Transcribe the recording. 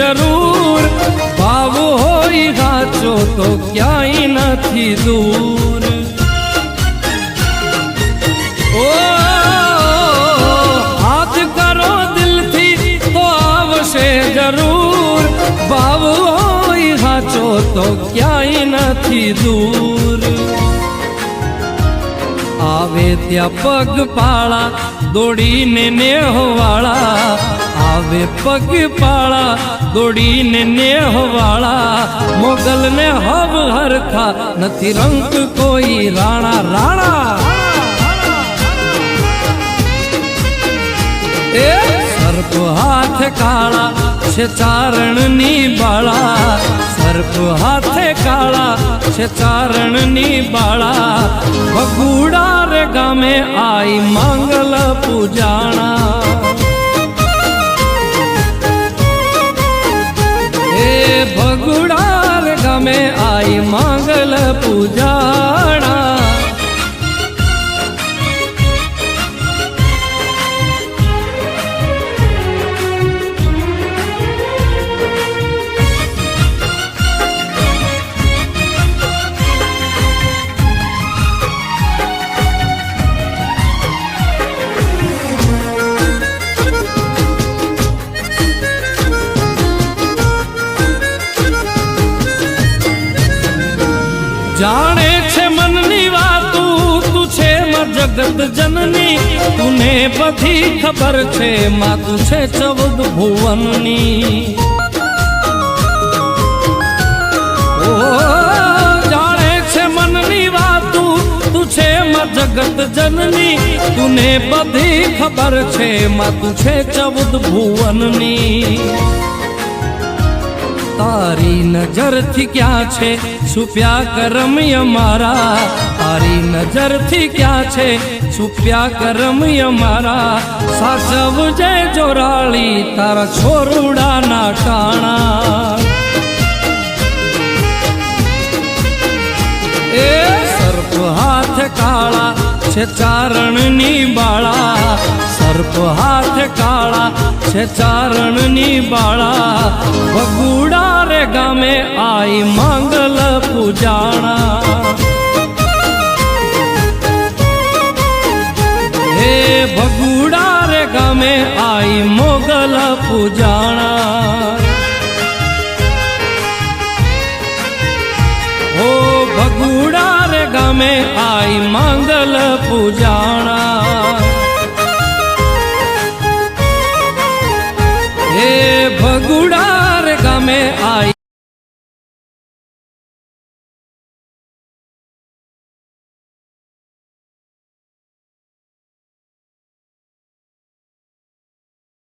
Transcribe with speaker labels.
Speaker 1: જરૂર ભાવ હોય સાચો તો ક્યાંય નથી દૂર ઓ હાથ કરો દિલથી તો આવશે જરૂર ભાવ હોય સાચો તો ક્યાંય નથી દૂર આવે ત્યાં પગ પાળા દોડીને નેહવાળા આવે પગ પાળા દોડીને નેહવાળા મોગલ ને હબ હરખા નથી રંગ કોઈ રાણા રાણા એ સર્પ હાથ કાળા છે ચારણની બાળા સર્પ હાથે કાળા છે ચારણની બાળા ભગુડા રે ગામે આઈ માંગલ પૂજાણા એ ભગુડા રે ગામે આઈ માંગલ પૂજાણા જાણે છે મનની વાતું તું છે જગત જનની તુને બધી ખબર છે માં તું છે 14 ભુવનની ઓ જાણે છે મનની વાતું તું છે જગત જનની તુને બધી ખબર છે માં તું છે 14 ભુવનની તારી નજરથી ક્યાં છે છુપ્યા કરમ અમારા તારી નજરથી ક્યાં છે છુપ્યા કરમ અમારા સાચવજે જોરાળી તારા છોરુડાના કાણા એ સર્પ હાથ કાળા છે ચારણની બાળા સર્પ હાથ કાળા છે ચારણની બાળા ભગુડા રે ગામે આઈ માંગલ પૂજાણા હે ભગુડા રે ગામે આઈ મોગલ પૂજાણા ઓ ભગુડા રે ગામે આઈ માંગલ પૂજાણા